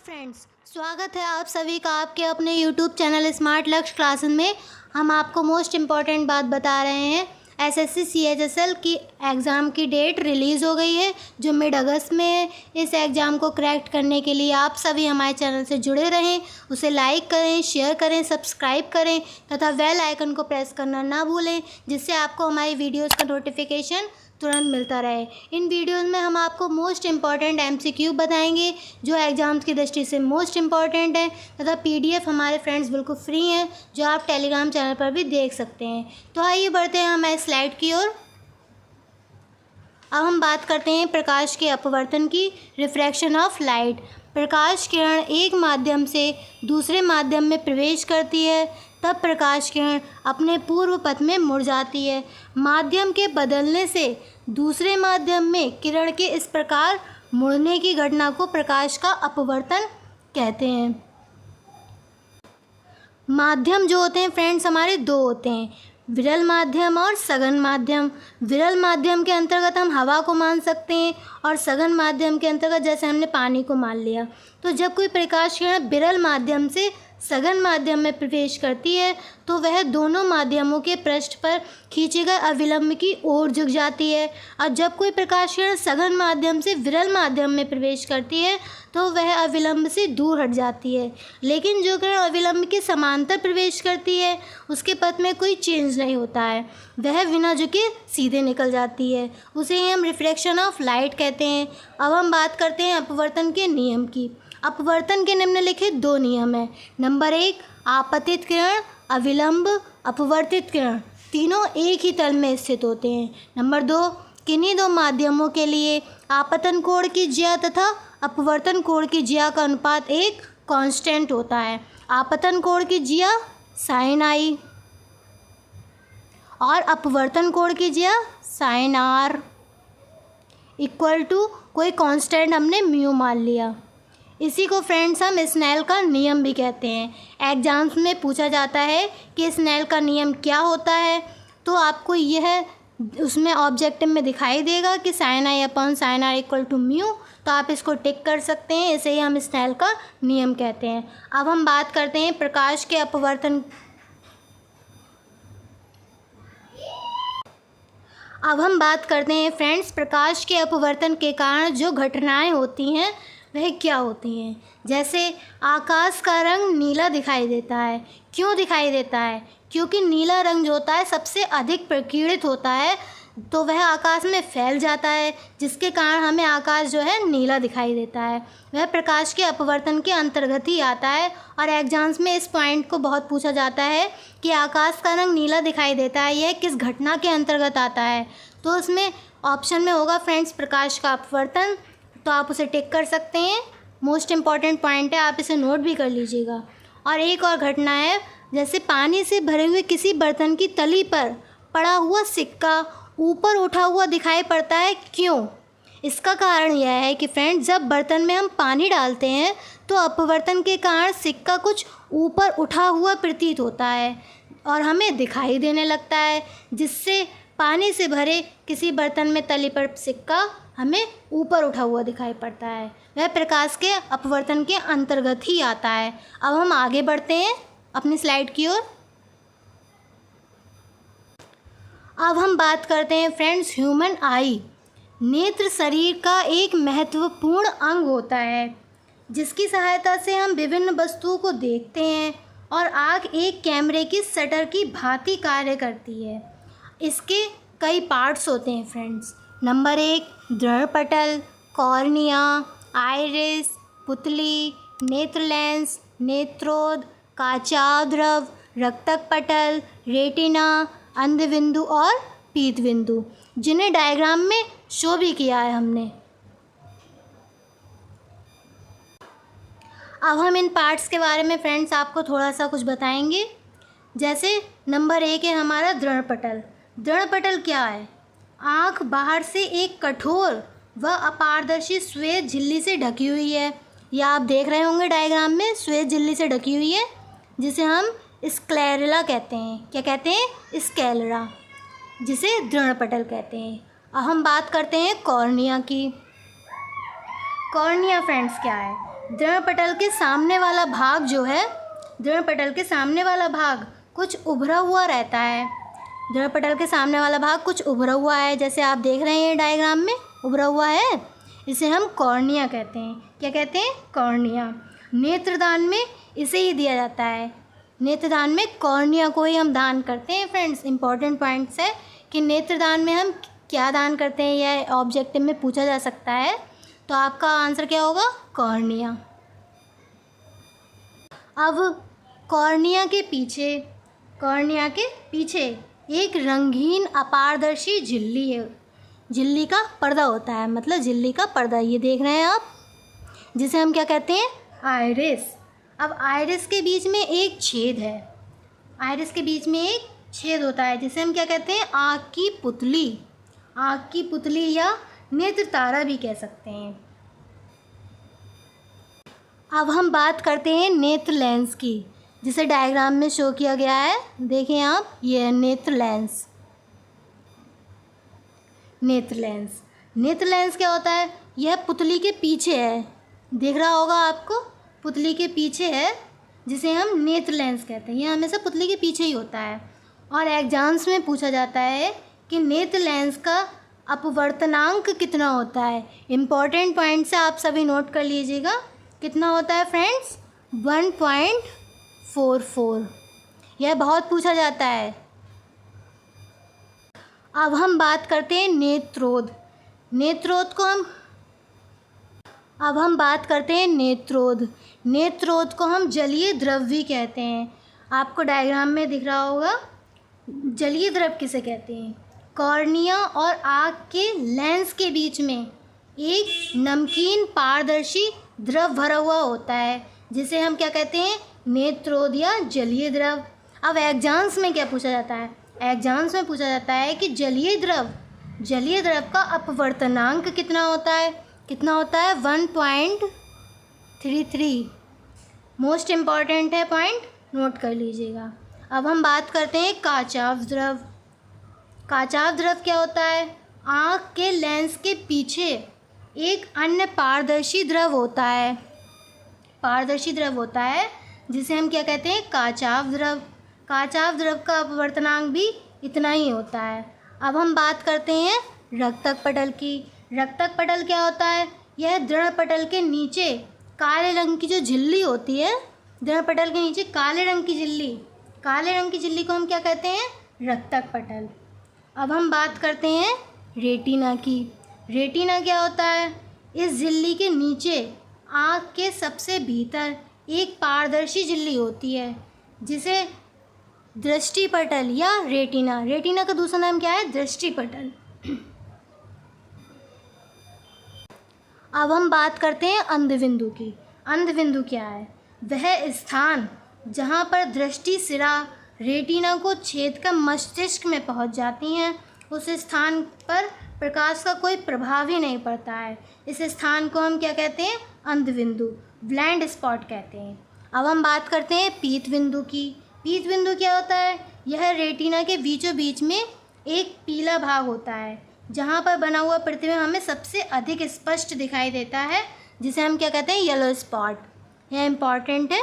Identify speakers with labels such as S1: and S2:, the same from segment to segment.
S1: Friends, स्वागत है आप सभी का आपके अपने यूट्यूब चैनल स्मार्ट लक्ष्य क्लासेस में। हम आपको मोस्ट इम्पॉर्टेंट बात बता रहे हैं। एसएससी सीएचएसएल की एग्ज़ाम की डेट रिलीज़ हो गई है जो मिड अगस्त में है। इस एग्ज़ाम को क्रैक करने के लिए आप सभी हमारे चैनल से जुड़े रहें, उसे लाइक करें, शेयर करें, सब्सक्राइब करें तथा बेल आइकन को प्रेस करना ना भूलें, जिससे आपको हमारी वीडियोज़ का नोटिफिकेशन तुरंत मिलता रहे। इन वीडियोज़ में हम आपको मोस्ट इम्पॉर्टेंट एमसीक्यू बताएंगे जो एग्ज़ाम्स की दृष्टि से मोस्ट इम्पॉर्टेंट है तथा पीडीएफ हमारे फ्रेंड्स बिल्कुल फ्री हैं जो आप टेलीग्राम चैनल पर भी देख सकते हैं। तो आइए बढ़ते हैं हमारे स्लाइड की ओर। अब हम बात करते हैं प्रकाश के अपवर्तन की, रिफ्रैक्शन ऑफ लाइट। प्रकाश किरण एक माध्यम से दूसरे माध्यम में प्रवेश करती है तब प्रकाश किरण अपने पूर्व पथ में मुड़ जाती है। माध्यम के बदलने से दूसरे माध्यम में किरण के इस प्रकार मुड़ने की घटना को प्रकाश का अपवर्तन कहते हैं। माध्यम जो होते हैं फ्रेंड्स हमारे दो होते हैं, विरल माध्यम और सघन माध्यम। विरल माध्यम के अंतर्गत हम हवा को मान सकते हैं और सघन माध्यम के अंतर्गत जैसे हमने पानी को मान लिया। तो जब कोई प्रकाश किरण विरल माध्यम से सघन माध्यम में प्रवेश करती है तो वह दोनों माध्यमों के पृष्ठ पर खींचे गए अविलंब की ओर झुक जाती है। और जब कोई प्रकाश किरण सघन माध्यम से विरल माध्यम में प्रवेश करती है तो वह अविलंब से दूर हट जाती है। लेकिन जो किरण अविलंब के समांतर प्रवेश करती है उसके पथ में कोई चेंज नहीं होता है, वह बिना झुके सीधे निकल जाती है। उसे ही हम रिफ्रैक्शन ऑफ लाइट कहते हैं। अब हम बात करते हैं अपवर्तन के नियम की। अपवर्तन के निम्नलिखित दो नियम हैं। नंबर 1, आपतित किरण, अविलंब, अपवर्तित किरण तीनों एक ही तल में स्थित होते हैं। नंबर 2, किन्हीं दो माध्यमों के लिए आपतन कोण की ज्या तथा अपवर्तन कोण की ज्या का अनुपात एक कांस्टेंट होता है। आपतन कोण की ज्या साइन आई और अपवर्तन कोण की ज्या साइन आर इक्वल टू कोई कांस्टेंट हमने म्यू मान लिया। इसी को फ्रेंड्स हम स्नेल का नियम भी कहते हैं। एग्जाम्स में पूछा जाता है कि स्नेल का नियम क्या होता है, तो आपको यह उसमें ऑब्जेक्टिव में दिखाई देगा कि sine i upon sine r equal to mu, तो आप इसको टिक कर सकते हैं। इसे ही हम स्नेल का नियम कहते हैं। अब हम बात करते हैं प्रकाश के अपवर्तन। अब हम बात करते हैं फ्रेंड्स प्रकाश के अपवर्तन के कारण जो घटनाएं होती हैं वह क्या होती हैं। जैसे आकाश का रंग नीला दिखाई देता है। क्यों दिखाई देता है? क्योंकि नीला रंग जो होता है सबसे अधिक प्रकीर्णित होता है, तो वह आकाश में फैल जाता है, जिसके कारण हमें आकाश जो है नीला दिखाई देता है। वह प्रकाश के अपवर्तन के अंतर्गत ही आता है। और एग्जाम्स में इस पॉइंट को बहुत पूछा जाता है कि आकाश का रंग नीला दिखाई देता है, यह किस घटना के अंतर्गत आता है। तो उसमें ऑप्शन में होगा फ्रेंड्स प्रकाश का अपवर्तन, तो आप उसे टिक कर सकते हैं। मोस्ट इम्पॉर्टेंट पॉइंट है, आप इसे नोट भी कर लीजिएगा। और एक और घटना है, जैसे पानी से भरे हुए किसी बर्तन की तली पर पड़ा हुआ सिक्का ऊपर उठा हुआ दिखाई पड़ता है। क्यों? इसका कारण यह है कि फ्रेंड्स जब बर्तन में हम पानी डालते हैं तो अपवर्तन के कारण सिक्का कुछ ऊपर उठा हुआ प्रतीत होता है और हमें दिखाई देने लगता है, जिससे पानी से भरे किसी बर्तन में तली पर सिक्का हमें ऊपर उठा हुआ दिखाई पड़ता है। वह प्रकाश के अपवर्तन के अंतर्गत ही आता है। अब हम आगे बढ़ते हैं अपनी स्लाइड की ओर। अब हम बात करते हैं फ्रेंड्स ह्यूमन आई। नेत्र शरीर का एक महत्वपूर्ण अंग होता है जिसकी सहायता से हम विभिन्न वस्तुओं को देखते हैं, और आँख एक कैमरे की शटर की भांति कार्य करती है। इसके कई पार्ट्स होते हैं फ्रेंड्स। नंबर 1, दृढ़पटल, कॉर्निया, आइरिस, पुतली, नेत्र लेंस, नेत्रोद, काचाद्रव, रक्तक पटल, रेटिना, अंधबिंदु और पीत बिंदु, जिन्हें डायग्राम में शो भी किया है हमने। अब हम इन पार्ट्स के बारे में फ्रेंड्स आपको थोड़ा सा कुछ बताएंगे। जैसे नंबर 1 है हमारा दृढ़पटल। दृढ़पटल क्या है? आँख बाहर से एक कठोर व अपारदर्शी श्वेत झिल्ली से ढकी हुई है। यह आप देख रहे होंगे डायग्राम में, श्वेत झिल्ली से ढकी हुई है, जिसे हम स्क्लेरा कहते हैं। क्या कहते हैं? स्क्लेरा, जिसे दृढ़पटल कहते हैं। अब हम बात करते हैं कॉर्निया की। कॉर्निया फ्रेंड्स क्या है? दृढ़पटल के सामने वाला भाग जो है, दृढ़पटल के सामने वाला भाग कुछ उभरा हुआ रहता है। दृढ़पटल के सामने वाला भाग कुछ उभरा हुआ है, जैसे आप देख रहे हैं डायग्राम में उभरा हुआ है, इसे हम कॉर्निया कहते हैं। क्या कहते हैं? कॉर्निया। नेत्रदान में इसे ही दिया जाता है। नेत्रदान में कॉर्निया को ही हम दान करते हैं। फ्रेंड्स, इंपॉर्टेंट पॉइंट्स है कि नेत्रदान में हम क्या दान करते हैं, यह ऑब्जेक्टिव में पूछा जा सकता है। तो आपका आंसर क्या होगा? कॉर्निया। अब कॉर्निया के पीछे एक रंगीन अपारदर्शी झिल्ली है। झिल्ली का पर्दा होता है, मतलब झिल्ली का पर्दा, ये देख रहे हैं आप, जिसे हम क्या कहते हैं? आइरिस। अब आइरिस के बीच में एक छेद है। आइरिस के बीच में एक छेद होता है, जिसे हम क्या कहते हैं? आँख की पुतली। आँख की पुतली या नेत्र तारा भी कह सकते हैं। अब हम बात करते हैं नेत्र लेंस की, जिसे डायग्राम में शो किया गया है। देखें आप, ये है नेत्र लेंस। नेत्र लेंस, नेत्र लेंस क्या होता है? यह पुतली के पीछे है, दिख रहा होगा आपको, पुतली के पीछे है, जिसे हम नेत्र लेंस कहते हैं। यह हमेशा पुतली के पीछे ही होता है। और एग्जाम्स में पूछा जाता है कि नेत्र लेंस का अपवर्तनांक कितना होता है। इम्पॉर्टेंट पॉइंट से आप सभी नोट कर लीजिएगा। कितना होता है फ्रेंड्स? 1.44। यह बहुत पूछा जाता है। अब हम बात करते हैं नेत्रोध। नेत्रोध को हम जलीय द्रव भी कहते हैं। आपको डायग्राम में दिख रहा होगा, जलीय द्रव किसे कहते हैं? कॉर्निया और आँख के लेंस के बीच में एक नमकीन पारदर्शी द्रव भरा हुआ होता है, जिसे हम क्या कहते हैं? नेत्रोध या जलीय द्रव। अब एग्जाम्स में क्या पूछा जाता है? एग्जाम्स में पूछा जाता है कि जलीय द्रव का अपवर्तनांक कितना होता है? कितना होता है? 1.33। मोस्ट इम्पॉर्टेंट है पॉइंट, नोट कर लीजिएगा। अब हम बात करते हैं काचाव द्रव। काचाव द्रव क्या होता है? आँख के लेंस के पीछे एक अन्य पारदर्शी द्रव होता है, जिसे हम क्या कहते हैं? काचाव द्रव। काचाव द्रव का अपवर्तनांक भी इतना ही होता है। अब हम बात करते हैं रक्तक पटल की। रक्तक पटल क्या होता है? यह दृढ़ पटल के नीचे काले रंग की जो झिल्ली होती है, दृढ़ पटल के नीचे काले रंग की झिल्ली को हम क्या कहते हैं? रक्तक पटल। अब हम बात करते हैं रेटिना की। रेटिना क्या होता है? इस झिल्ली के नीचे आँख के सबसे भीतर एक पारदर्शी झिल्ली होती है, जिसे दृष्टिपटल या रेटिना का दूसरा नाम क्या है? दृष्टिपटल। अब हम बात करते हैं अंधबिंदु की। अंधबिंदु क्या है? वह स्थान जहाँ पर दृष्टि सिरा रेटिना को छेद कर मस्तिष्क में पहुँच जाती हैं, उस स्थान पर प्रकाश का कोई प्रभाव ही नहीं पड़ता है। इस स्थान को हम क्या कहते हैं? अंधबिंदु, ब्लाइंड स्पॉट कहते हैं। अब हम बात करते हैं पीत बिंदु की। पीत बिंदु क्या होता है? यह रेटिना के बीचों बीच में एक पीला भाग होता है, जहाँ पर बना हुआ प्रतिबिंब हमें सबसे अधिक स्पष्ट दिखाई देता है, जिसे हम क्या कहते हैं? Yellow spot. यह इम्पॉर्टेंट है।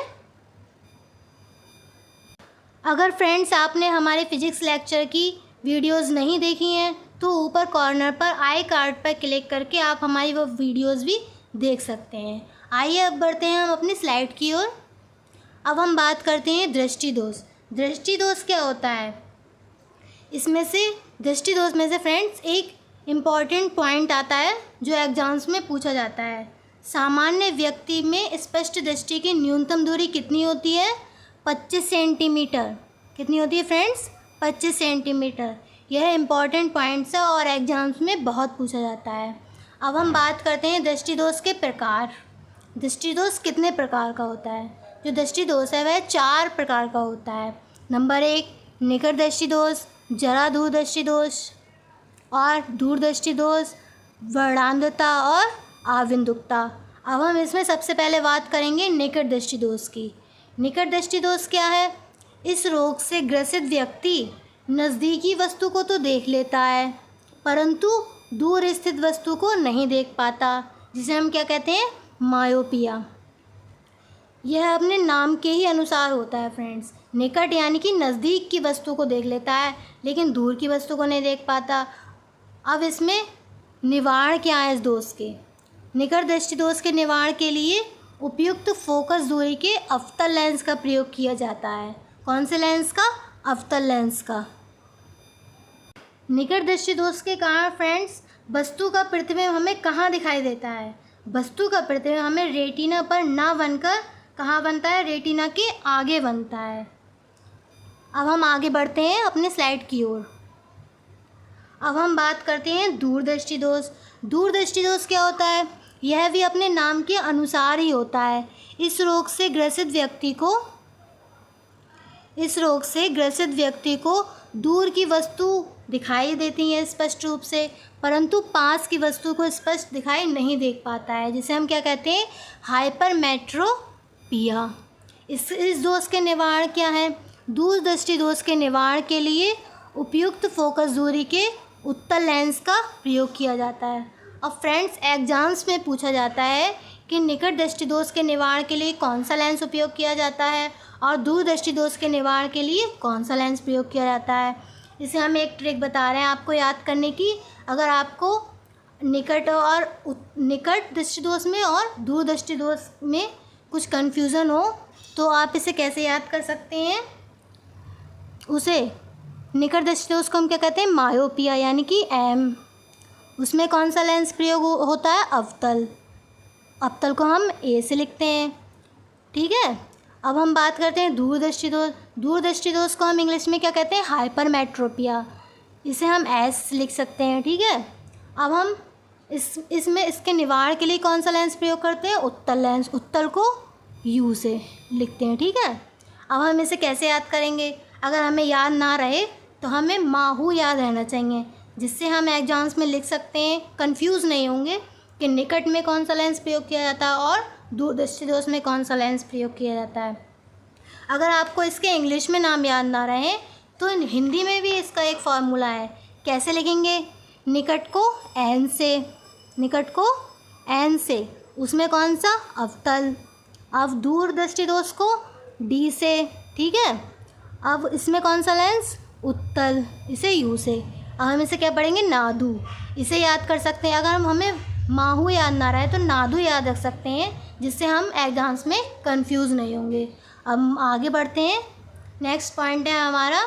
S1: अगर फ्रेंड्स आपने हमारे फिजिक्स लेक्चर की वीडियोस नहीं देखी हैं, तो ऊपर कॉर्नर पर आई कार्ड पर क्लिक करके आप हमारी वो वीडियोस भी देख सकते हैं। आइए अब बढ़ते हैं हम अपनी स्लाइड की ओर। अब हम बात करते हैं दृष्टिदोष। दृष्टिदोष क्या होता है? दृष्टिदोष में से फ्रेंड्स एक इम्पॉर्टेंट पॉइंट आता है जो एग्जाम्स में पूछा जाता है। सामान्य व्यक्ति में स्पष्ट दृष्टि की न्यूनतम दूरी कितनी होती है? 25 सेंटीमीटर। कितनी होती है फ्रेंड्स? 25 सेंटीमीटर। यह इम्पॉर्टेंट पॉइंट्स है और एग्जाम्स में बहुत पूछा जाता है। अब हम बात करते हैं दृष्टिदोष के प्रकार। दृष्टिदोष कितने प्रकार का होता है? जो दृष्टिदोष है वह 4 प्रकार का होता है। नंबर 1 निकट दृष्टिदोष, जरा दूर दृष्टिदोष और दूरदृष्टि दोष, वर्णांधता और आविन्दुकता। अब हम इसमें सबसे पहले बात करेंगे निकट दृष्टि दोष की। निकट दृष्टि दोष क्या है? इस रोग से ग्रसित व्यक्ति नज़दीकी वस्तु को तो देख लेता है, परंतु दूर स्थित वस्तु को नहीं देख पाता, जिसे हम क्या कहते हैं? मायोपिया। यह अपने नाम के ही अनुसार होता है फ्रेंड्स। निकट यानी कि नज़दीक की वस्तु को देख लेता है लेकिन दूर की वस्तु को नहीं देख पाता। अब इसमें निवारण क्या है इस दोष के? निकट दृष्टि दोष के निवारण के लिए उपयुक्त फोकस दूरी के अवतल लेंस का प्रयोग किया जाता है। कौन से लेंस का? अवतल लेंस का। निकट दृष्टि दोष के कारण फ्रेंड्स वस्तु का प्रतिबिंब हमें कहाँ दिखाई देता है? वस्तु का प्रतिबिंब हमें रेटिना पर ना बनकर कहाँ बनता है? रेटिना के आगे बनता है। अब हम आगे बढ़ते हैं अपने स्लाइड की ओर। अब हम बात करते हैं दूरदृष्टि दोष। दूरदृष्टि दोष क्या होता है? यह भी अपने नाम के अनुसार ही होता है। इस रोग से ग्रसित व्यक्ति को दूर की वस्तु दिखाई देती है स्पष्ट रूप से, परंतु पास की वस्तु को स्पष्ट दिखाई नहीं देख पाता है, जिसे हम क्या कहते हैं? हाइपरमेट्रोपिया। इस दोष के निवारण क्या है? दूरदृष्टि दोष के निवारण के लिए उपयुक्त फोकस दूरी के उत्तल लेंस का प्रयोग किया जाता है। अब फ्रेंड्स एग्जाम्स में पूछा जाता है कि निकट दृष्टि दोष के निवारण के लिए कौन सा लेंस उपयोग किया जाता है और दूरदृष्टि दोष के निवारण के लिए कौन सा लेंस प्रयोग किया जाता है। इसे हम एक ट्रिक बता रहे हैं आपको याद करने की। अगर आपको निकट दृष्टि दोष में और दूरदृष्टि दोष में कुछ कन्फ्यूज़न हो तो आप इसे कैसे याद कर सकते हैं? उसे निकट दृष्टि दोष को हम क्या कहते हैं? मायोपिया यानी कि एम। उसमें कौन सा लेंस प्रयोग होता है? अवतल। अवतल को हम ए से लिखते हैं, ठीक है। अब हम बात करते हैं दूरदृष्टि दोष। दूरदृष्टि दोष को हम इंग्लिश में क्या कहते हैं? हाइपरमेट्रोपिया। इसे हम एस लिख सकते हैं, ठीक है। अब हम इसमें इसके निवारण के लिए कौन सा लेंस प्रयोग करते हैं? उत्तल लेंस। उत्तल को यू से लिखते हैं, ठीक है। अब हम इसे कैसे याद करेंगे? अगर हमें याद ना रहे तो हमें माहू याद रहना चाहिए, जिससे हम एग्जाम्स में लिख सकते हैं, कंफ्यूज नहीं होंगे कि निकट में कौन सा लेंस प्रयोग किया जाता है और दूरदृष्टि दोष में कौन सा लेंस प्रयोग किया जाता है। अगर आपको इसके इंग्लिश में नाम याद ना रहे तो हिंदी में भी इसका एक फार्मूला है। कैसे लिखेंगे? निकट को एन से, निकट को एन से, उसमें कौन सा? अवतल। अब दूरदृष्टि दोष को डी से, ठीक है। अब इसमें कौन सा लेंस? उत्तल, इसे यू से। अब हम इसे क्या पढ़ेंगे? नादू। इसे याद कर सकते हैं। अगर हमें माहू याद ना रहे तो नादू याद रख सकते हैं, जिससे हम एग्जाम्स में कंफ्यूज नहीं होंगे। अब हम आगे बढ़ते हैं। नेक्स्ट पॉइंट है हमारा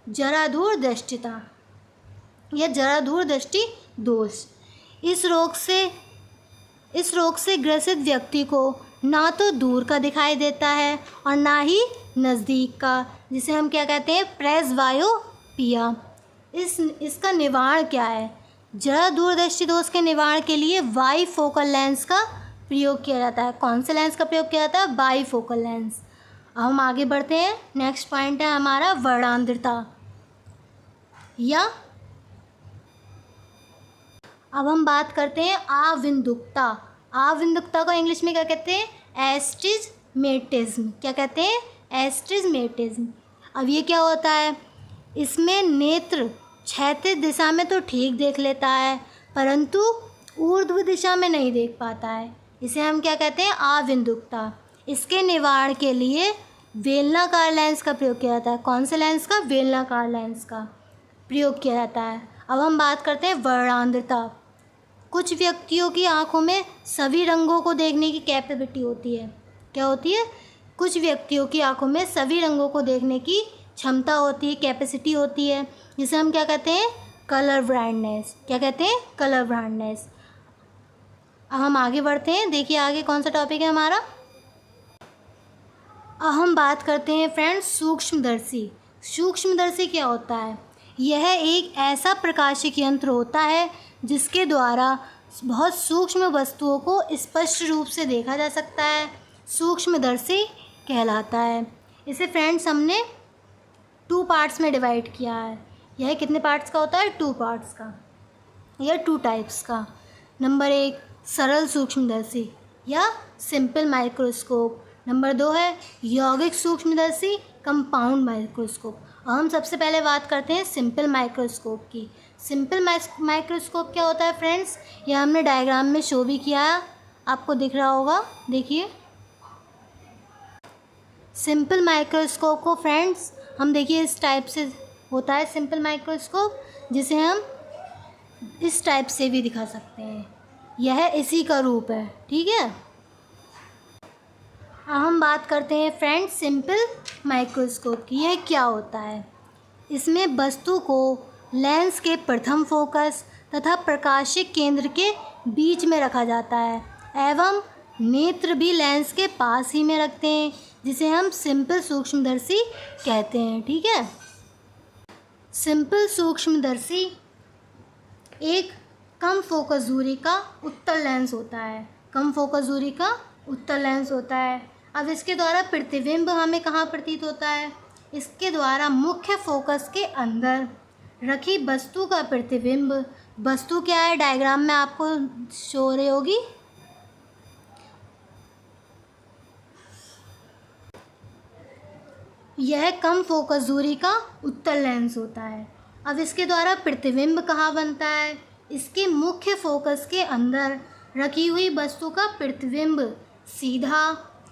S1: जरा दूर दृष्टिता या जरा दूर दृष्टि दोष। इस रोग से ग्रसित व्यक्ति को ना तो दूर का दिखाई देता है और ना ही नज़दीक का, जिसे हम क्या कहते हैं? प्रेसबायोपिया। इसका निवारण क्या है? जरा दूरदृष्टि दोष के निवारण के लिए बाईफोकल लेंस का प्रयोग किया जाता है। कौन से लेंस का प्रयोग किया जाता है? Bifocal lens. अब हम आगे बढ़ते हैं। नेक्स्ट पॉइंट है हमारा वर्णांतरता या अब हम बात करते हैं आविंदुकता। आविंदुकता को इंग्लिश में क्या कहते हैं? एस्टिजमेटिज्म। क्या कहते हैं? एस्टिजमेटिज्म। अब ये क्या होता है? इसमें नेत्र क्षैतिज दिशा में तो ठीक देख लेता है, परंतु ऊर्ध्व दिशा में नहीं देख पाता है। इसे हम क्या कहते हैं? आविंदुकता। इसके निवारण के लिए बेलनाकार लेंस का प्रयोग किया जाता है। कौन से लेंस का? बेलनाकार लेंस का प्रयोग किया जाता है। अब हम बात करते हैं वर्णांतरता। कुछ व्यक्तियों की आंखों में सभी रंगों को देखने की कैपेबिलिटी होती है। क्या होती है? कुछ व्यक्तियों की आंखों में सभी रंगों को देखने की क्षमता होती है, कैपेसिटी होती है, जिसे हम क्या कहते हैं? Colour blindness. क्या कहते हैं? Colour blindness. अब हम आगे बढ़ते हैं। देखिए आगे कौन सा टॉपिक है हमारा। अब हम बात करते हैं फ्रेंड्स सूक्ष्मदर्शी। सूक्ष्मदर्शी क्या होता है? यह एक ऐसा प्रकाशिक यंत्र होता है जिसके द्वारा बहुत सूक्ष्म वस्तुओं को स्पष्ट रूप से देखा जा सकता है। सूक्ष्मदर्शी कहलाता है। इसे फ्रेंड्स हमने 2 पार्ट्स में डिवाइड किया है। यह कितने पार्ट्स का होता है? 2 पार्ट्स का या 2 टाइप्स का। नंबर 1 सरल सूक्ष्मदर्शी या सिंपल माइक्रोस्कोप। नंबर 2 है यौगिक सूक्ष्मदर्शी कंपाउंड माइक्रोस्कोप। हम सबसे पहले बात करते हैं सिंपल माइक्रोस्कोप की। सिंपल माइक्रोस्कोप क्या होता है फ्रेंड्स? यह हमने डायग्राम में शो भी किया है, आपको दिख रहा होगा। देखिए सिंपल माइक्रोस्कोप को फ्रेंड्स हम देखिए इस टाइप से होता है सिंपल माइक्रोस्कोप, जिसे हम इस टाइप से भी दिखा सकते हैं। यह इसी का रूप है, ठीक है। अब हम बात करते हैं फ्रेंड्स सिंपल माइक्रोस्कोप की। यह क्या होता है? इसमें वस्तु को लेंस के प्रथम फोकस तथा प्रकाशिक केंद्र के बीच में रखा जाता है एवं नेत्र भी लेंस के पास ही में रखते हैं, जिसे हम सिंपल सूक्ष्मदर्शी कहते हैं, ठीक है। सिंपल सूक्ष्मदर्शी एक कम फोकस दूरी का उत्तल लेंस होता है। कम फोकस दूरी का उत्तल लेंस होता है। अब इसके द्वारा प्रतिबिंब हमें कहाँ प्रतीत होता है? इसके द्वारा मुख्य फोकस के अंदर रखी वस्तु का प्रतिबिंब। वस्तु क्या है? डायग्राम में आपको शो हो रही होगी। यह कम फोकस दूरी का उत्तल लेंस होता है। अब इसके द्वारा प्रतिबिंब कहाँ बनता है? इसके मुख्य फोकस के अंदर रखी हुई वस्तु का प्रतिबिंब सीधा,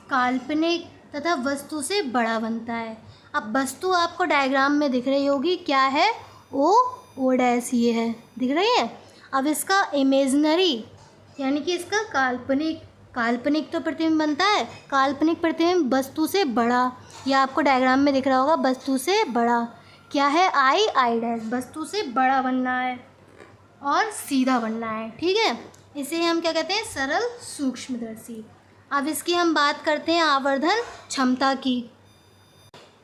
S1: काल्पनिक तथा वस्तु से बड़ा बनता है। अब वस्तु आपको डायग्राम में दिख रही होगी, क्या है? ओ डैश ये है, दिख रही है। अब इसका इमेजनरी यानी कि इसका काल्पनिक तो प्रतिबिंब बनता है। काल्पनिक प्रतिबिंब वस्तु से बड़ा, यह आपको डायग्राम में दिख रहा होगा, वस्तु से बड़ा क्या है? आई डैश, वस्तु से बड़ा बनना है और सीधा बनना है, ठीक है। इसे हम क्या कहते हैं? सरल सूक्ष्मदर्शी। अब इसकी हम बात करते हैं आवर्धन क्षमता की।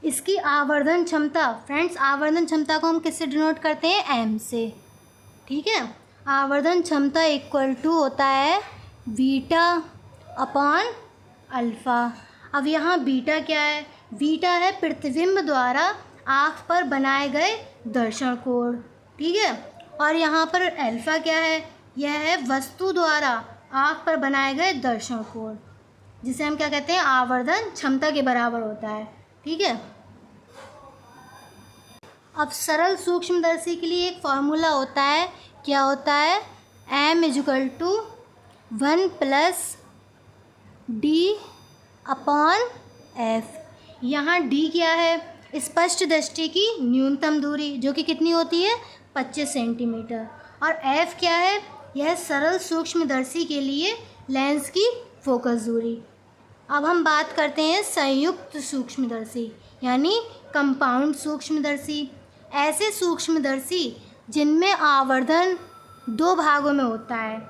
S1: इसकी आवर्धन क्षमता फ्रेंड्स, आवर्धन क्षमता को हम किससे डिनोट करते हैं? एम से, ठीक है। आवर्धन क्षमता इक्वल टू होता है बीटा अपॉन अल्फ़ा। अब यहाँ बीटा क्या है? बीटा है प्रतिबिंब द्वारा आँख पर बनाए गए दर्शन कोण, ठीक है। और यहाँ पर अल्फ़ा क्या है? यह है वस्तु द्वारा आँख पर बनाए गए दर्शन कोण, जिसे हम क्या कहते हैं? आवर्धन क्षमता के बराबर होता है, ठीक है। अब सरल सूक्ष्मदर्शी के लिए एक फॉर्मूला होता है, क्या होता है? m equal to 1 plus d upon f. यहाँ d क्या है? स्पष्ट दृष्टि की न्यूनतम दूरी, जो कि कितनी होती है? 25 सेंटीमीटर। और f क्या है? यह सरल सूक्ष्मदर्शी के लिए लेंस की फोकस दूरी। अब हम बात करते हैं संयुक्त सूक्ष्मदर्शी यानी कंपाउंड सूक्ष्मदर्शी। ऐसे सूक्ष्मदर्शी जिनमें आवर्धन 2 भागों में होता है,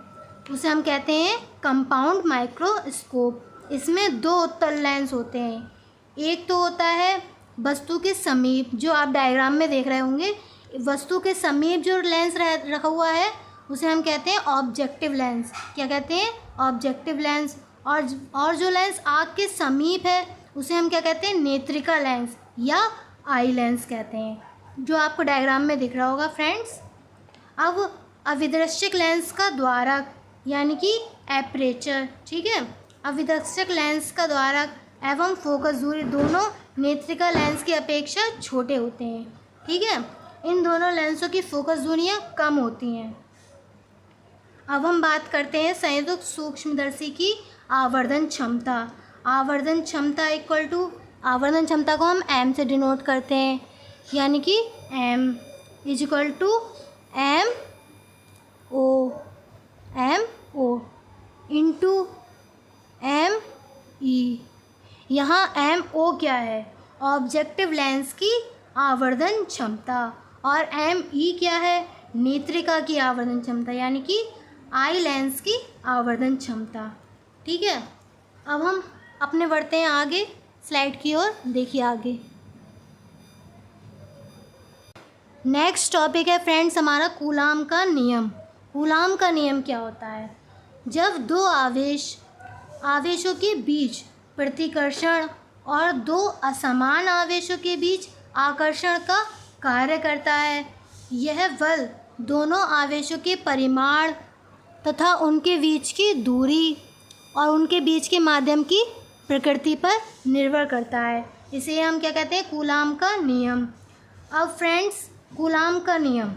S1: उसे हम कहते हैं कंपाउंड माइक्रोस्कोप। इसमें 2 उत्तल लेंस होते हैं। एक तो होता है वस्तु के समीप, जो आप डायग्राम में देख रहे होंगे, वस्तु के समीप जो लेंस रखा हुआ है उसे हम कहते हैं ऑब्जेक्टिव लेंस। क्या कहते हैं? Objective lens. और जो लेंस आँख के समीप है उसे हम क्या कहते हैं? नेत्रिका लेंस या आई लेंस कहते हैं, जो आपको डायग्राम में दिख रहा होगा फ्रेंड्स। अब अविदृश्यक लेंस का द्वारक यानी कि एपरेचर, ठीक है। अविदृश्यक लेंस का द्वारक एवं फोकस दूरी दोनों नेत्रिका लेंस की अपेक्षा छोटे होते हैं, ठीक है। इन दोनों लेंसों की फोकस दूरियां कम होती हैं। अब हम बात करते हैं संयुक्त सूक्ष्मदर्शी की आवर्धन क्षमता। आवर्धन क्षमता इक्वल टू, आवर्धन क्षमता को हम m से डिनोट करते हैं, यानी कि m is equal to m o into m e. यहाँ एम ओ क्या है? ऑब्जेक्टिव लेंस की आवर्धन क्षमता, और एम ई क्या है? नेत्रिका की आवर्धन क्षमता, यानी कि आई लेंस की आवर्धन क्षमता, ठीक है। अब हम अपने बढ़ते हैं आगे स्लाइड की ओर, देखिए आगे। नेक्स्ट टॉपिक है फ्रेंड्स हमारा कूलाम का नियम। कूलाम का नियम क्या होता है? जब 2 आवेशों के बीच प्रतिकर्षण और 2 असमान आवेशों के बीच आकर्षण का कार्य करता है, यह बल दोनों आवेशों के परिमाण तथा उनके बीच की दूरी और उनके बीच के माध्यम की प्रकृति पर निर्भर करता है। इसे हम क्या कहते हैं? कूलाम का नियम। अब फ्रेंड्स कूलाम का नियम,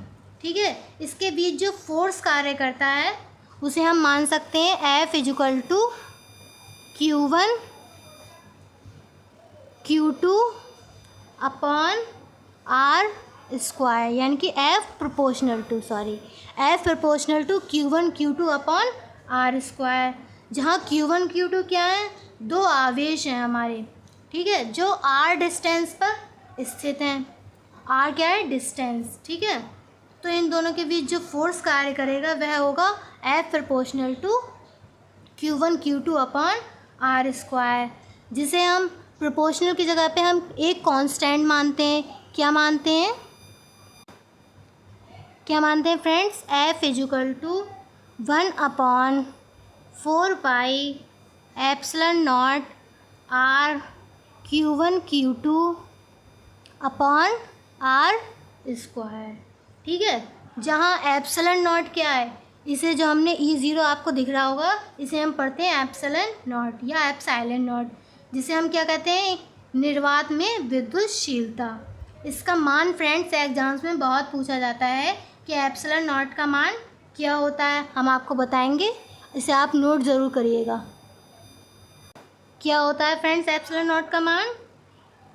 S1: ठीक है, इसके बीच जो फोर्स कार्य करता है उसे हम मान सकते हैं F equal to Q1 Q2 upon r square, यानी कि F proportional to Q1 Q2 upon r square, जहाँ Q1 Q2 क्या है, दो आवेश हैं हमारे, ठीक है, जो r डिस्टेंस पर स्थित हैं। r क्या है, डिस्टेंस, ठीक है। तो इन दोनों के बीच जो फोर्स कार्य करेगा वह होगा F proportional to Q1 Q2 upon r square, जिसे हम प्रोपोर्शनल की जगह पे हम एक कांस्टेंट मानते हैं। क्या मानते हैं friends, F equal to 1/4 pi epsilon naught R Q1 Q2 upon r square, ठीक है। जहाँ एप्सिलॉन नॉट क्या है, इसे जो हमने E0 आपको दिख रहा होगा, इसे हम पढ़ते हैं एप्सिलॉन नॉट या एप्सिलॉन नॉट, जिसे हम क्या कहते हैं, निर्वात में विद्युतशीलता। इसका मान फ्रेंड्स एग्जाम्स में बहुत पूछा जाता है कि एप्सिलॉन नॉट का मान क्या होता है, हम आपको बताएंगे, इसे आप नोट ज़रूर करिएगा। क्या होता है फ्रेंड्स एप्सिलॉन नॉट का मान,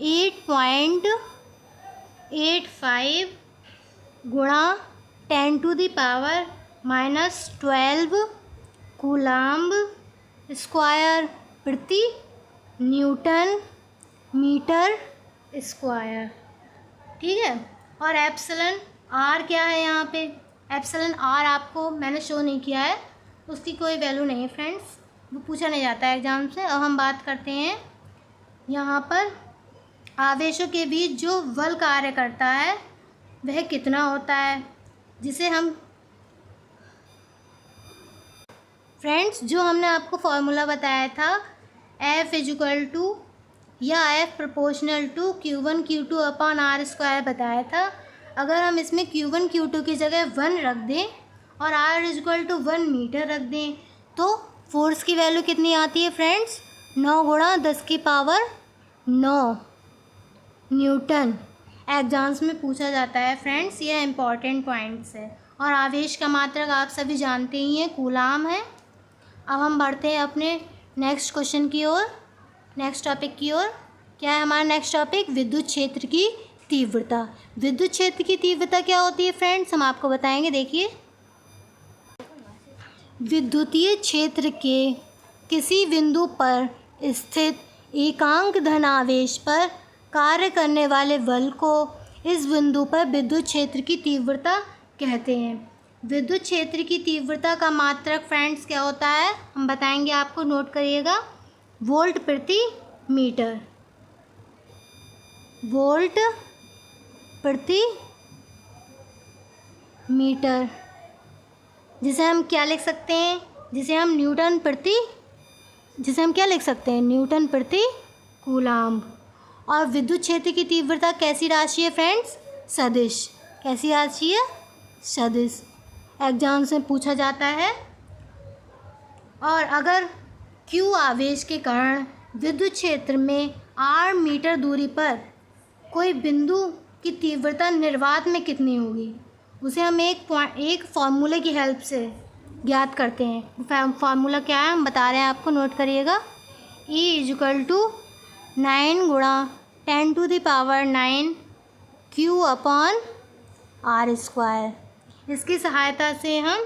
S1: 8.85 गुणा 10⁻⁻12 कूलाम्ब स्क्वायर प्रति न्यूटन मीटर स्क्वायर, ठीक है। और एप्सिलॉन आर क्या है, यहाँ पे एप्सिलॉन आर आपको मैंने शो नहीं किया है, उसकी कोई वैल्यू नहीं है फ्रेंड्स, वो पूछा नहीं जाता है एग्ज़ाम से। अब हम बात करते हैं यहाँ पर आवेशों के बीच जो बल कार्य करता है वह कितना होता है, जिसे हम फ्रेंड्स जो हमने आपको फॉर्मूला बताया था F इजुकल टू या F proportional to Q1 Q2 upon r square बताया था। अगर हम इसमें Q1 Q2 की जगह 1 रख दें और R इजुकल टू 1 मीटर रख दें तो फोर्स की वैल्यू कितनी आती है फ्रेंड्स, 9 गुणा 10⁹ न्यूटन। एग्जाम्स में पूछा जाता है फ्रेंड्स, ये इम्पॉर्टेंट पॉइंट्स है। और आवेश का मात्रक आप सभी जानते ही हैं, कूलाम है। अब हम बढ़ते हैं अपने नेक्स्ट क्वेश्चन की ओर, नेक्स्ट टॉपिक की ओर। क्या है हमारा नेक्स्ट टॉपिक, विद्युत क्षेत्र की तीव्रता। विद्युत क्षेत्र की तीव्रता क्या होती है फ्रेंड्स, हम आपको बताएंगे। देखिए, विद्युतीय क्षेत्र के किसी बिंदु पर स्थित एकांक धन आवेश पर कार्य करने वाले बल को इस बिंदु पर विद्युत क्षेत्र की तीव्रता कहते हैं। विद्युत क्षेत्र की तीव्रता का मात्रक फ्रेंड्स क्या होता है, हम बताएंगे आपको, नोट करिएगा, वोल्ट प्रति मीटर। वोल्ट प्रति मीटर, जिसे हम क्या लिख सकते हैं, जिसे हम क्या लिख सकते हैं, न्यूटन प्रति कूलाम्ब। और विद्युत क्षेत्र की तीव्रता कैसी राशि है फ्रेंड्स, सदिश। कैसी राशि है, सदिश। एग्जाम से पूछा जाता है। और अगर Q आवेश के कारण विद्युत क्षेत्र में R मीटर दूरी पर कोई बिंदु की तीव्रता निर्वात में कितनी होगी, उसे हम एक फार्मूले की हेल्प से ज्ञात करते हैं। फार्मूला क्या है, हम बता रहे हैं आपको, नोट करिएगा। E इजुकल टू 9 गुणा 10⁹ Q अपॉन आर स्क्वायर। इसकी सहायता से हम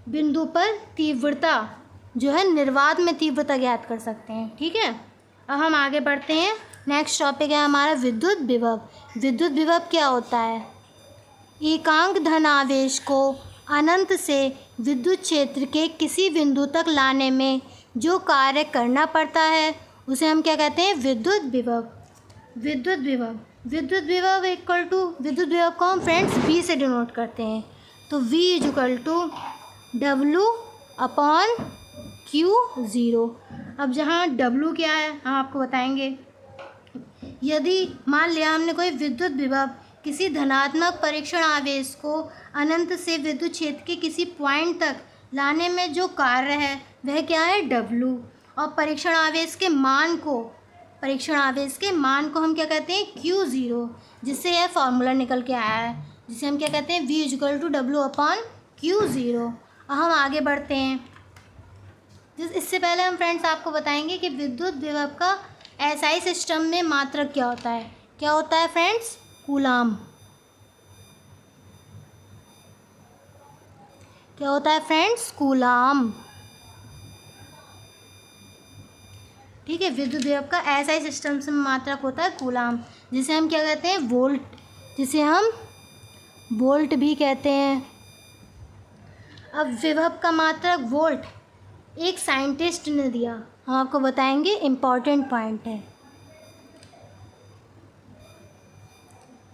S1: बिंदु पर तीव्रता जो है, निर्वात में तीव्रता ज्ञात कर सकते हैं, ठीक है। अब हम आगे बढ़ते हैं। नेक्स्ट टॉपिक है हमारा विद्युत विभव। विद्युत विभव क्या होता है, एकांक धन आवेश को अनंत से विद्युत क्षेत्र के किसी बिंदु तक लाने में जो कार्य करना पड़ता है उसे हम क्या कहते हैं, विद्युत विभव। विद्युत विभव इक्वल टू, विद्युत विभव को हम फ्रेंड्स V से डिनोट करते हैं। तो V equal to W upon Q0। अब जहाँ W क्या है हम आपको बताएंगे। यदि मान लिया हमने कोई विद्युत विभव किसी धनात्मक परीक्षण आवेश को अनंत से विद्युत क्षेत्र के किसी पॉइंट तक लाने में जो कार्य है वह क्या है, W। और परीक्षण आवेश के मान को हम क्या कहते हैं, Q0, जिससे यह फार्मूला निकल के आया है, जिसे हम क्या कहते हैं, V equal to W upon Q0। अब हम आगे बढ़ते हैं। इससे पहले हम फ्रेंड्स आपको बताएंगे कि विद्युत विभव का एसआई सिस्टम में मात्रक क्या होता है? क्या होता है फ्रेंड्स? कूलाम। क्या होता है फ्रेंड्स? कूलाम। ठीक है, विद्युत विभव का एसआई सिस्टम से मात्रक होता है कूलाम, जिसे हम क्या कहते हैं? वोल्ट, जिसे हम वोल्ट भी कहते हैं। अब विभव का मात्रक वोल्ट एक साइंटिस्ट ने दिया, हम आपको बताएंगे, इम्पॉर्टेंट पॉइंट है।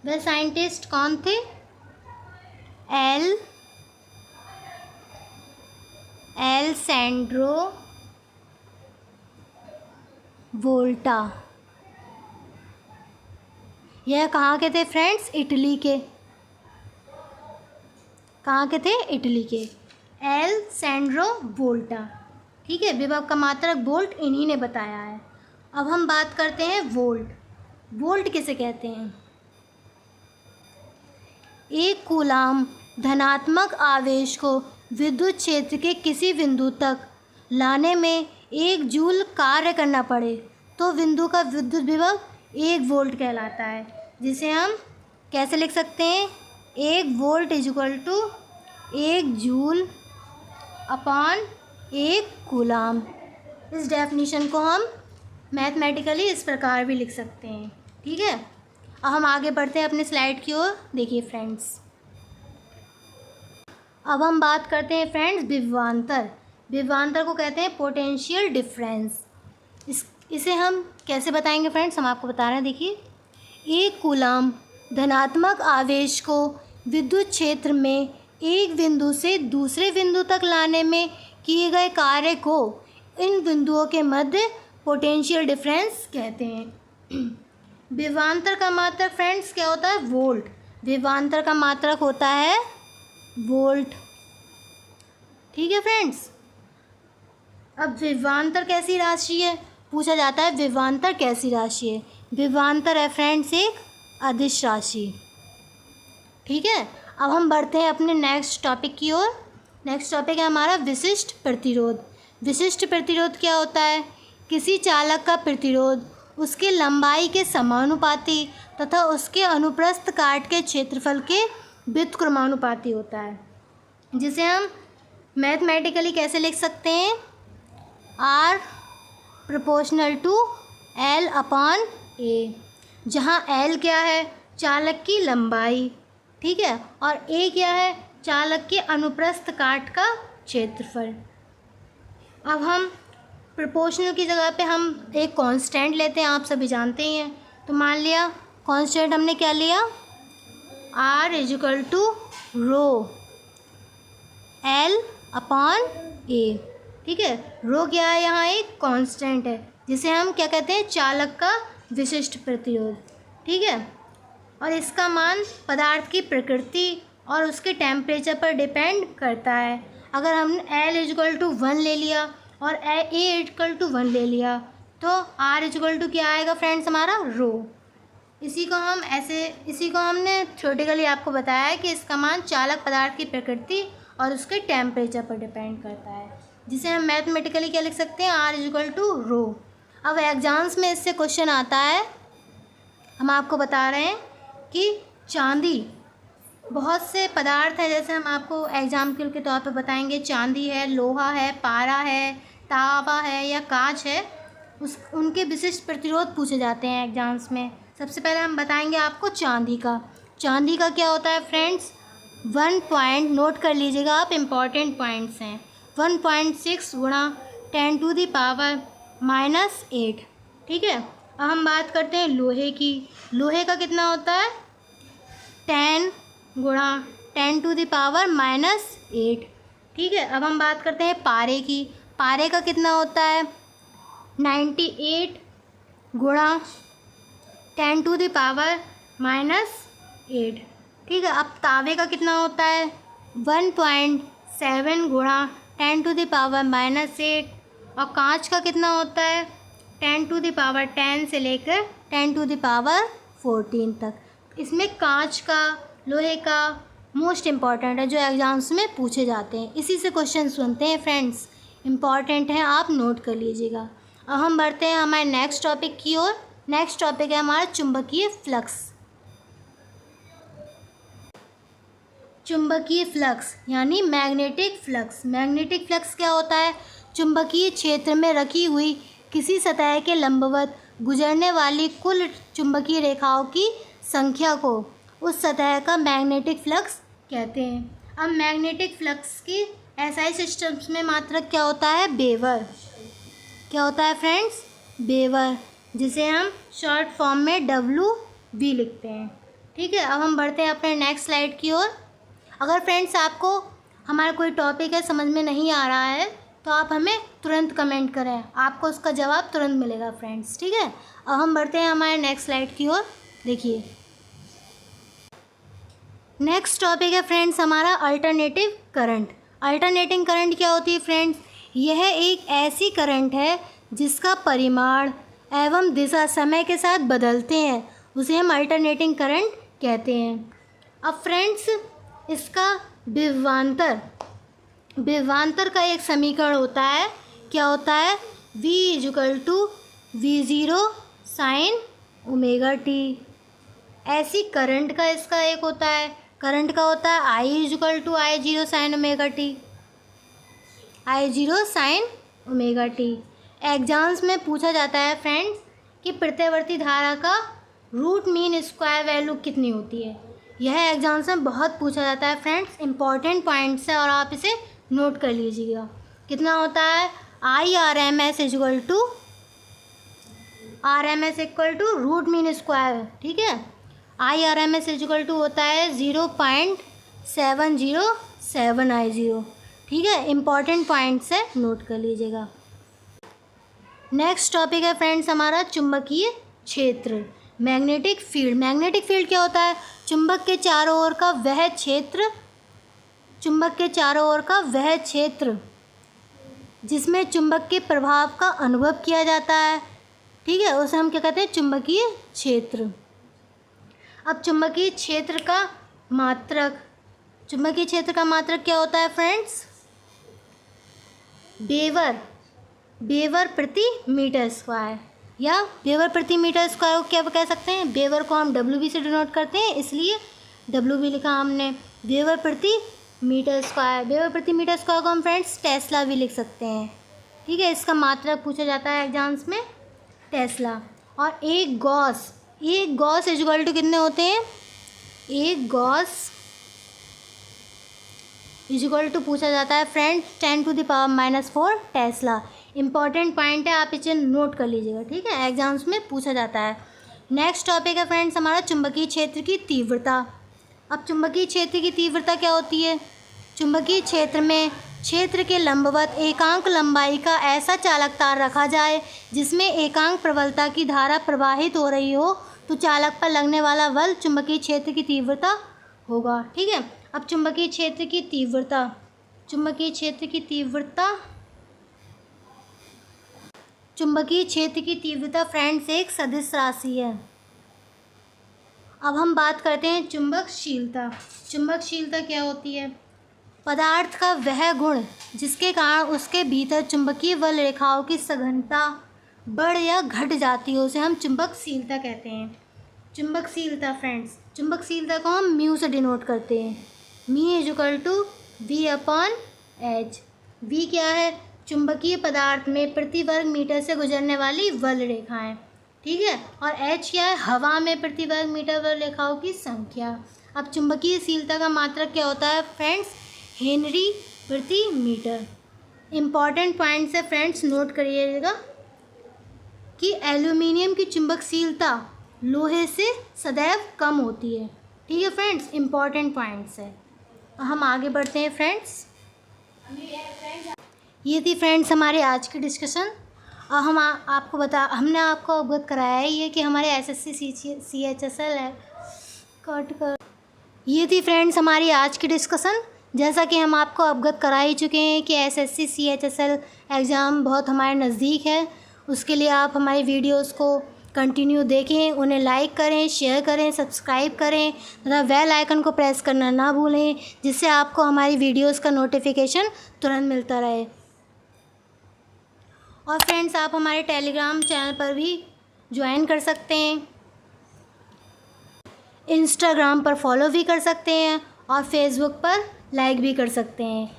S1: वह साइंटिस्ट कौन थे? एलसेंड्रो वोल्टा। यह कहाँ के थे फ्रेंड्स? इटली के। कहाँ के थे? इटली के। एलसेंड्रो वोल्टा। ठीक है, विभव का मात्रक वोल्ट इन्हीं ने बताया है। अब हम बात करते हैं वोल्ट। वोल्ट किसे कहते हैं? एक कूलाम धनात्मक आवेश को विद्युत क्षेत्र के किसी बिंदु तक लाने में 1 जूल कार्य करना पड़े तो बिंदु का विद्युत विभव 1 वोल्ट कहलाता है, जिसे हम कैसे लिख सकते हैं? 1 volt is equal to 1 joule upon 1 coulomb. इस डेफिनेशन को हम मैथमेटिकली इस प्रकार भी लिख सकते हैं। ठीक है, अब हम आगे बढ़ते हैं अपने स्लाइड की ओर। देखिए फ्रेंड्स, अब हम बात करते हैं फ्रेंड्स विभवांतर। विभवांतर को कहते हैं पोटेंशियल डिफरेंस। इसे हम कैसे बताएंगे फ्रेंड्स? हम आपको बता रहे हैं। देखिए, एक कूलाम धनात्मक आवेश को विद्युत क्षेत्र में एक बिंदु से दूसरे बिंदु तक लाने में किए गए कार्य को इन बिंदुओं के मध्य पोटेंशियल डिफरेंस कहते हैं। विभवांतर का मात्रक फ्रेंड्स क्या होता है? वोल्ट। विभवांतर का मात्रक होता है वोल्ट। ठीक है फ्रेंड्स, अब विभवांतर कैसी राशि है? पूछा जाता है विभवांतर कैसी राशि है? विभवांतर है फ्रेंड्स एक अदिश राशि। ठीक है, अब हम बढ़ते हैं अपने नेक्स्ट टॉपिक की ओर। नेक्स्ट टॉपिक है हमारा विशिष्ट प्रतिरोध। विशिष्ट प्रतिरोध क्या होता है? किसी चालक का प्रतिरोध उसके लंबाई के समानुपाती तथा उसके अनुप्रस्थ काट के क्षेत्रफल के व्युत्क्रमानुपाती होता है, जिसे हम मैथमेटिकली कैसे लिख सकते हैं? R proportional to L upon A, जहाँ L क्या है? चालक की लंबाई। ठीक है, और A क्या है? चालक के अनुप्रस्थ काट का क्षेत्रफल। अब हम प्रोपोर्शनल की जगह पे हम एक कांस्टेंट लेते हैं, आप सभी जानते ही हैं। तो मान लिया कांस्टेंट हमने क्या लिया? R is equal to rho L upon A। ठीक है, रो क्या है? यहाँ एक कांस्टेंट है, जिसे हम क्या कहते हैं? चालक का विशिष्ट प्रतिरोध। ठीक है, और इसका मान पदार्थ की प्रकृति और उसके टेम्परेचर पर डिपेंड करता है। अगर हमने L इज इक्वल टू 1 ले लिया और A इज इक्वल टू 1 ले लिया तो R इज इक्वल टू क्या आएगा फ्रेंड्स? हमारा रो। इसी को हमने थ्योरेटिकली आपको बताया है कि इसका मान चालक पदार्थ की प्रकृति और उसके टेम्परेचर पर डिपेंड करता है, जिसे हम मैथमेटिकली क्या लिख सकते हैं? R इज इक्वल टू रो। अब एग्जाम्स में इससे क्वेश्चन आता है। हम आपको बता रहे हैं कि चांदी, बहुत से पदार्थ हैं, जैसे हम आपको एग्जाम्पल के तौर पर बताएंगे, चांदी है, लोहा है, पारा है, तांबा है या कांच है, उनके विशिष्ट प्रतिरोध पूछे जाते हैं एग्जाम्स में। सबसे पहले हम बताएंगे आपको चांदी का। चांदी का क्या होता है फ्रेंड्स? 1 पॉइंट नोट कर लीजिएगा आप, इम्पॉर्टेंट पॉइंट्स हैं। 1.6 गुणा 10⁻⁻8। ठीक है, अब हम बात करते हैं लोहे की। लोहे का कितना होता है? 10 गुणा 10⁻⁻8। ठीक है, अब हम बात करते हैं पारे की। पारे का कितना होता है? 98 गुणा 10⁻⁻8। ठीक है, अब तांबे का कितना होता है? 1.7 गुणा 10⁻⁻8। और कांच का कितना होता है? 10⁻10 से लेकर 10⁻14 तक। इसमें कांच का, लोहे का मोस्ट इम्पॉर्टेंट है, जो एग्ज़ाम्स में पूछे जाते हैं। इसी से क्वेश्चन सुनते हैं फ्रेंड्स, इम्पॉर्टेंट है, आप नोट कर लीजिएगा। अब हम बढ़ते हैं हमारे नेक्स्ट टॉपिक की ओर। नेक्स्ट टॉपिक है हमारा चुंबकीय फ्लक्स। चुंबकीय फ्लक्स यानी मैग्नेटिक फ्लक्स। मैग्नेटिक फ्लक्स क्या होता है? चुंबकीय क्षेत्र में रखी हुई किसी सतह के लंबवत गुजरने वाली कुल चुंबकीय रेखाओं की संख्या को उस सतह का मैग्नेटिक फ्लक्स कहते हैं। अब मैग्नेटिक फ्लक्स की एसआई सिस्टम्स में मात्रक क्या होता है? वेबर। क्या होता है फ्रेंड्स? वेबर, जिसे हम शॉर्ट फॉर्म में WV लिखते हैं। ठीक है, अब हम बढ़ते हैं अपने नेक्स्ट स्लाइड की ओर। अगर फ्रेंड्स आपको हमारा कोई टॉपिक है समझ में नहीं आ रहा है तो आप हमें तुरंत कमेंट करें, आपको उसका जवाब तुरंत मिलेगा फ्रेंड्स। ठीक है, अब हम बढ़ते हैं हमारे नेक्स्ट स्लाइड की ओर। देखिए नेक्स्ट टॉपिक है फ्रेंड्स हमारा अल्टरनेटिव करंट। अल्टरनेटिंग करंट क्या होती है फ्रेंड्स? यह एक ऐसी करंट है जिसका परिमाण एवं दिशा समय के साथ बदलते हैं, उसे हम अल्टरनेटिंग करंट कहते हैं। अब फ्रेंड्स इसका विभवांतर का एक समीकरण होता है। क्या होता है? V=V0 sin ωt। ऐसी करंट का इसका एक होता है, करंट का होता है I=I0 sin ωt। I0 sin ωt। Exams में पूछा जाता है फ्रेंड्स कि प्रत्यावर्ती धारा का रूट मीन स्क्वायर वैल्यू कितनी होती है। यह एग्जाम्स में बहुत पूछा जाता है फ्रेंड्स, इंपॉर्टेंट पॉइंट्स है और आप इसे नोट कर लीजिएगा। कितना होता है? RMS equal to root mean square. ठीक है, RMS इक्वल टू होता है 0.707 I0। ठीक है, इंपॉर्टेंट पॉइंट्स है, नोट कर लीजिएगा। नेक्स्ट टॉपिक है फ्रेंड्स हमारा चुंबकीय क्षेत्र, मैग्नेटिक फील्ड। मैग्नेटिक फील्ड क्या होता है? चुंबक के चारों ओर का वह क्षेत्र जिसमें चुंबक के प्रभाव का अनुभव किया जाता है। ठीक है, उसे हम क्या कहते हैं? चुंबकीय क्षेत्र। अब चुंबकीय क्षेत्र का मात्रक क्या होता है फ्रेंड्स? वेबर प्रति मीटर स्क्वायर, या वेबर प्रति मीटर स्क्वायर को क्या कह सकते हैं? वेबर को हम WV से डिनोट करते हैं, इसलिए WV लिखा हमने। वेबर प्रति मीटर स्क्वायर को हम फ्रेंड्स टेस्ला भी लिख सकते हैं। ठीक है, इसका मात्रक पूछा जाता है एग्जाम्स में, टेस्ला। और एक गॉस इक्वल टू कितने होते हैं? एक गॉस इक्वल टू पूछा जाता है फ्रेंड्स 10⁻⁻4 टेस्ला। इंपॉर्टेंट पॉइंट है, आप इसे नोट कर लीजिएगा। ठीक है, एग्जाम्स में पूछा जाता है। नेक्स्ट टॉपिक है फ्रेंड्स हमारा चुंबकीय क्षेत्र की तीव्रता। अब चुंबकीय क्षेत्र की तीव्रता क्या होती है? चुंबकीय क्षेत्र में क्षेत्र के लंबवत एकांक लंबाई का ऐसा चालक तार रखा जाए जिसमें एकांक प्रबलता की धारा प्रवाहित हो रही हो तो चालक पर लगने वाला बल चुंबकीय क्षेत्र की तीव्रता होगा। ठीक है, अब चुंबकीय क्षेत्र की तीव्रता फ्रेंड्स एक सदिश राशि है। अब हम बात करते हैं चुंबकशीलता क्या होती है? पदार्थ का वह गुण जिसके कारण उसके भीतर चुंबकीय बल रेखाओं की सघनता बढ़ या घट जाती हो, उसे हम चुंबकशीलता कहते हैं। चुंबकशीलता फ्रेंड्स, चुंबकशीलता को हम म्यू से डिनोट करते हैं। μ=V/H। V क्या है? चुंबकीय पदार्थ में प्रति वर्ग मीटर से गुजरने वाली बल रेखाएं। ठीक है, और H क्या है? हवा में प्रति वर्ग मीटर बल रेखाओं की संख्या। अब चुंबकीयशीलता का मात्रक क्या होता है फ्रेंड्स? हेनरी प्रति मीटर। इम्पॉर्टेंट पॉइंट्स है फ्रेंड्स, नोट करिएगा कि एल्यूमिनियम की चुंबकशीलता लोहे से सदैव कम होती है। ठीक है फ्रेंड्स, इम्पॉर्टेंट पॉइंट्स है। हम आगे बढ़ते हैं फ्रेंड्स। ये थी फ्रेंड्स हमारी आज की डिस्कशन। और हमने आपको अवगत कराया है ये कि हमारे SSC CHSL है। ये थी फ्रेंड्स हमारी आज की डिस्कशन। जैसा कि हम आपको अवगत करा ही चुके हैं कि SSC CHSL एग्ज़ाम बहुत हमारे नज़दीक है। उसके लिए आप हमारी वीडियोस को कंटिन्यू देखें, उन्हें लाइक करें, शेयर करें, सब्सक्राइब करें तथा बेल आइकन को प्रेस करना ना भूलें, जिससे आपको हमारी वीडियोस का नोटिफिकेशन तुरंत मिलता रहे। और फ्रेंड्स आप हमारे टेलीग्राम चैनल पर भी ज्वाइन कर सकते हैं, इंस्टाग्राम पर फॉलो भी कर सकते हैं और फेसबुक पर लाइक भी कर सकते हैं।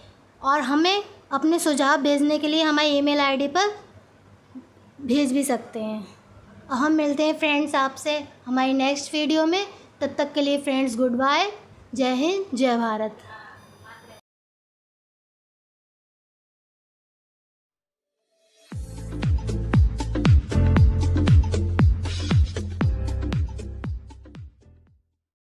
S1: और हमें अपने सुझाव भेजने के लिए हमारी ईमेल आईडी पर भेज भी सकते हैं। और हम मिलते हैं फ्रेंड्स आपसे हमारी नेक्स्ट वीडियो में। तब तक के लिए फ्रेंड्स गुड बाय। जय हिंद, जय भारत।